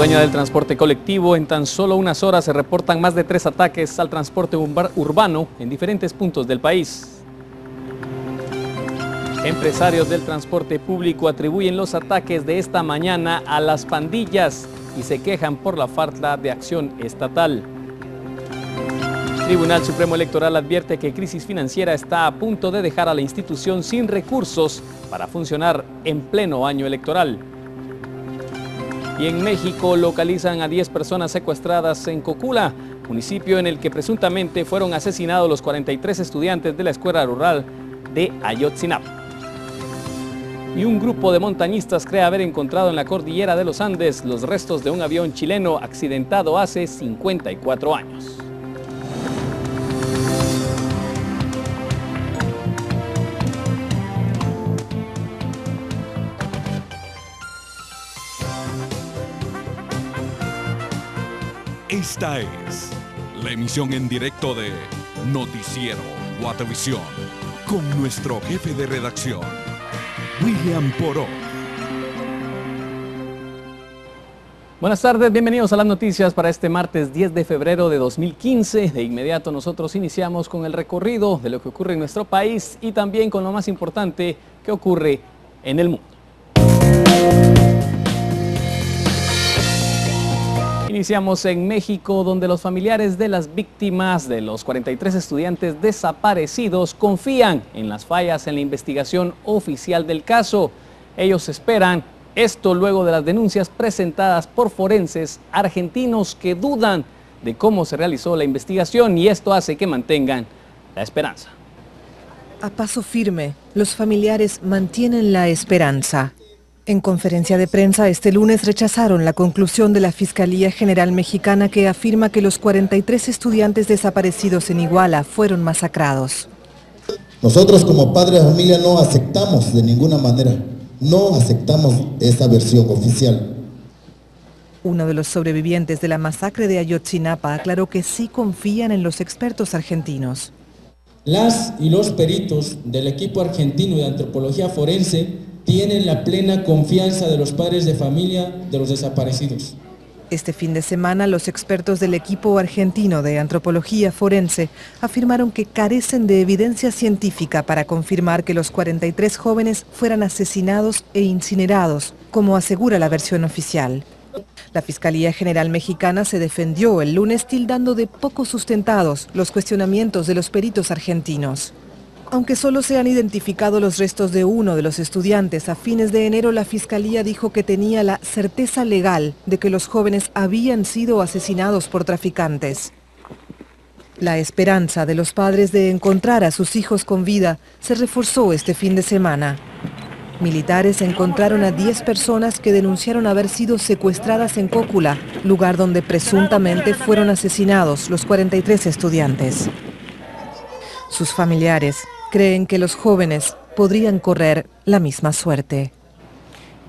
Dueña del transporte colectivo, en tan solo unas horas se reportan más de 3 ataques al transporte urbano en diferentes puntos del país. Empresarios del transporte público atribuyen los ataques de esta mañana a las pandillas y se quejan por la falta de acción estatal. Tribunal Supremo Electoral advierte que crisis financiera está a punto de dejar a la institución sin recursos para funcionar en pleno año electoral. Y en México localizan a 10 personas secuestradas en Cocula, municipio en el que presuntamente fueron asesinados los 43 estudiantes de la escuela rural de Ayotzinapa. Y un grupo de montañistas cree haber encontrado en la cordillera de los Andes los restos de un avión chileno accidentado hace 54 años. Esta es la emisión en directo de Noticiero Guatavisión con nuestro jefe de redacción, William Poró. Buenas tardes, bienvenidos a las noticias para este martes 10 de febrero de 2015. De inmediato nosotros iniciamos con el recorrido de lo que ocurre en nuestro país y también con lo más importante que ocurre en el mundo. Iniciamos en México, donde los familiares de las víctimas de los 43 estudiantes desaparecidos confían en las fallas en la investigación oficial del caso. Ellos esperan esto luego de las denuncias presentadas por forenses argentinos que dudan de cómo se realizó la investigación, y esto hace que mantengan la esperanza. A paso firme, los familiares mantienen la esperanza. En conferencia de prensa este lunes rechazaron la conclusión de la Fiscalía General Mexicana que afirma que los 43 estudiantes desaparecidos en Iguala fueron masacrados. Nosotros como padres de familia no aceptamos de ninguna manera, no aceptamos esa versión oficial. Uno de los sobrevivientes de la masacre de Ayotzinapa aclaró que sí confían en los expertos argentinos. Las y los peritos del equipo argentino de antropología forense tienen la plena confianza de los padres de familia de los desaparecidos. Este fin de semana, los expertos del equipo argentino de antropología forense afirmaron que carecen de evidencia científica para confirmar que los 43 jóvenes fueran asesinados e incinerados, como asegura la versión oficial. La Fiscalía General Mexicana se defendió el lunes tildando de poco sustentados los cuestionamientos de los peritos argentinos. Aunque solo se han identificado los restos de uno de los estudiantes, a fines de enero la Fiscalía dijo que tenía la certeza legal de que los jóvenes habían sido asesinados por traficantes. La esperanza de los padres de encontrar a sus hijos con vida se reforzó este fin de semana. Militares encontraron a 10 personas que denunciaron haber sido secuestradas en Cócula, lugar donde presuntamente fueron asesinados los 43 estudiantes. Sus familiares creen que los jóvenes podrían correr la misma suerte.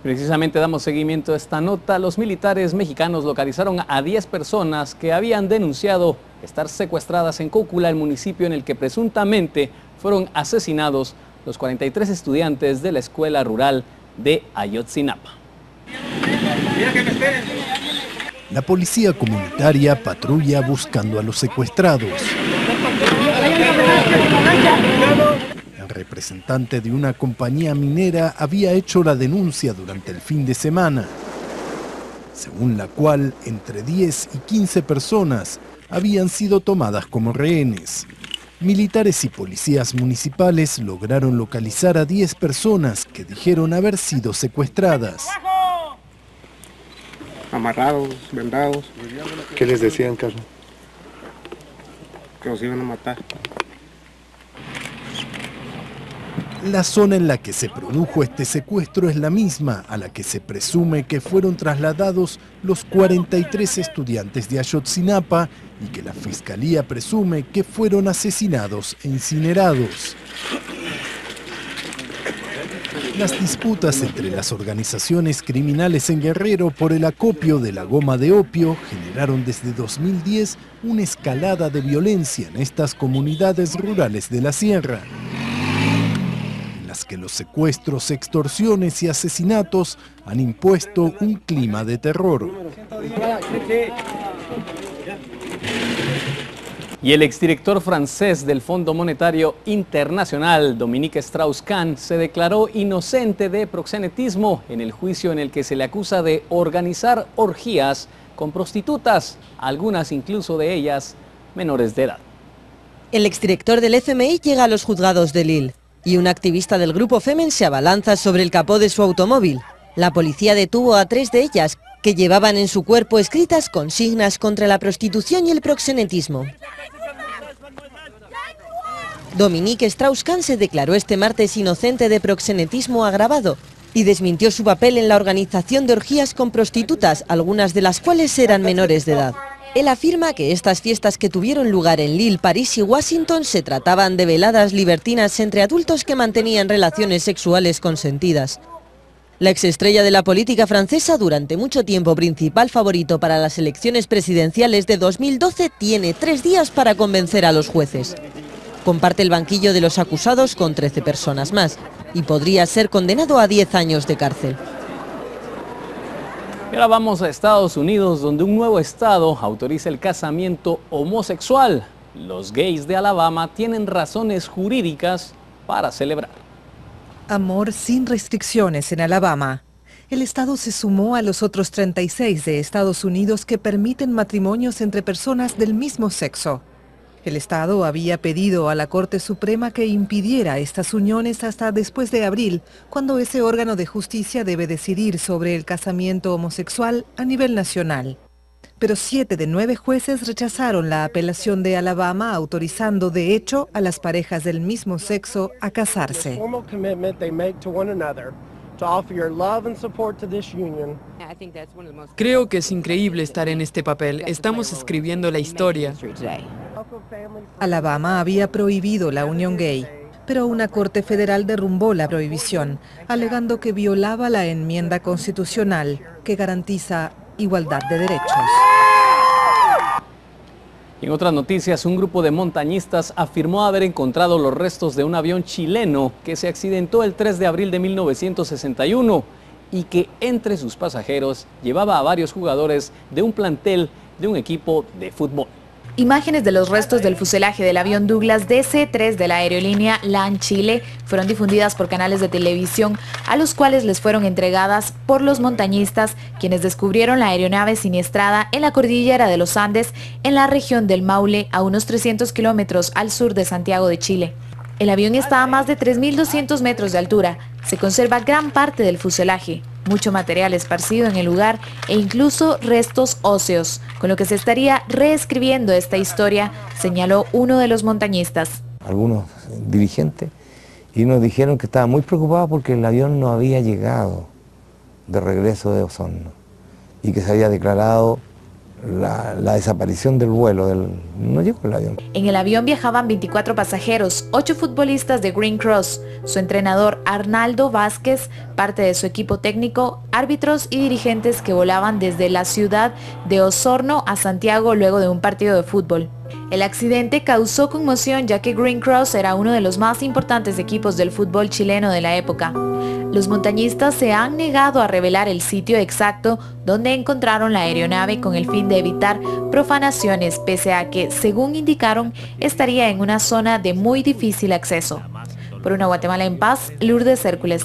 Precisamente damos seguimiento a esta nota. Los militares mexicanos localizaron a 10 personas que habían denunciado estar secuestradas en Cócula, el municipio en el que presuntamente fueron asesinados los 43 estudiantes de la escuela rural de Ayotzinapa. La policía comunitaria patrulla buscando a los secuestrados. El representante de una compañía minera había hecho la denuncia durante el fin de semana, según la cual entre 10 y 15 personas habían sido tomadas como rehenes. Militares y policías municipales lograron localizar a 10 personas que dijeron haber sido secuestradas. Amarrados, vendados. ¿Qué les decían, Carlos? Que los iban a matar. La zona en la que se produjo este secuestro es la misma a la que se presume que fueron trasladados los 43 estudiantes de Ayotzinapa y que la Fiscalía presume que fueron asesinados e incinerados. Las disputas entre las organizaciones criminales en Guerrero por el acopio de la goma de opio generaron desde 2010 una escalada de violencia en estas comunidades rurales de la sierra. En las mientras que los secuestros, extorsiones y asesinatos han impuesto un clima de terror. Y el exdirector francés del Fondo Monetario Internacional, Dominique Strauss-Kahn, se declaró inocente de proxenetismo en el juicio en el que se le acusa de organizar orgías con prostitutas, algunas incluso de ellas menores de edad. El exdirector del FMI llega a los juzgados de Lille y un activista del grupo Femen se abalanza sobre el capó de su automóvil. La policía detuvo a 3 de ellas, que llevaban en su cuerpo escritas consignas contra la prostitución y el proxenetismo. Dominique Strauss-Kahn se declaró este martes inocente de proxenetismo agravado y desmintió su papel en la organización de orgías con prostitutas, algunas de las cuales eran menores de edad. Él afirma que estas fiestas que tuvieron lugar en Lille, París y Washington se trataban de veladas libertinas entre adultos que mantenían relaciones sexuales consentidas. La exestrella de la política francesa, durante mucho tiempo principal favorito para las elecciones presidenciales de 2012, tiene 3 días para convencer a los jueces. Comparte el banquillo de los acusados con 13 personas más y podría ser condenado a 10 años de cárcel. Y ahora vamos a Estados Unidos, donde un nuevo estado autoriza el casamiento homosexual. Los gays de Alabama tienen razones jurídicas para celebrar. Amor sin restricciones en Alabama. El estado se sumó a los otros 36 de Estados Unidos que permiten matrimonios entre personas del mismo sexo. El estado había pedido a la Corte Suprema que impidiera estas uniones hasta después de abril, cuando ese órgano de justicia debe decidir sobre el casamiento homosexual a nivel nacional. Pero 7 de 9 jueces rechazaron la apelación de Alabama, autorizando de hecho a las parejas del mismo sexo a casarse. Creo que es increíble estar en este papel. Estamos escribiendo la historia. Alabama había prohibido la unión gay, pero una corte federal derrumbó la prohibición, alegando que violaba la enmienda constitucional que garantiza igualdad de derechos. En otras noticias, un grupo de montañistas afirmó haber encontrado los restos de un avión chileno que se accidentó el 3 de abril de 1961 y que entre sus pasajeros llevaba a varios jugadores de un plantel de un equipo de fútbol. Imágenes de los restos del fuselaje del avión Douglas DC-3 de la aerolínea LAN Chile fueron difundidas por canales de televisión, a los cuales les fueron entregadas por los montañistas, quienes descubrieron la aeronave siniestrada en la cordillera de los Andes, en la región del Maule, a unos 300 kilómetros al sur de Santiago de Chile. El avión está a más de 3.200 metros de altura. Se conserva gran parte del fuselaje, mucho material esparcido en el lugar e incluso restos óseos, con lo que se estaría reescribiendo esta historia, señaló uno de los montañistas. Algunos dirigentes y nos dijeron que estaban muy preocupados porque el avión no había llegado de regreso de Osorno y que se había declarado la desaparición del vuelo, no llegó el avión. En el avión viajaban 24 pasajeros, 8 futbolistas de Green Cross, su entrenador Arnaldo Vázquez, parte de su equipo técnico, árbitros y dirigentes que volaban desde la ciudad de Osorno a Santiago luego de un partido de fútbol. El accidente causó conmoción ya que Green Cross era uno de los más importantes equipos del fútbol chileno de la época. Los montañistas se han negado a revelar el sitio exacto donde encontraron la aeronave con el fin de evitar profanaciones, pese a que, según indicaron, estaría en una zona de muy difícil acceso. Por una Guatemala en paz, Lourdes Hércules.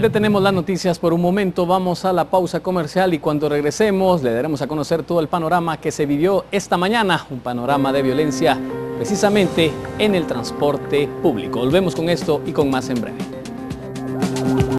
Detenemos las noticias por un momento, vamos a la pausa comercial y cuando regresemos le daremos a conocer todo el panorama que se vivió esta mañana, un panorama de violencia precisamente en el transporte público. Volvemos con esto y con más en breve.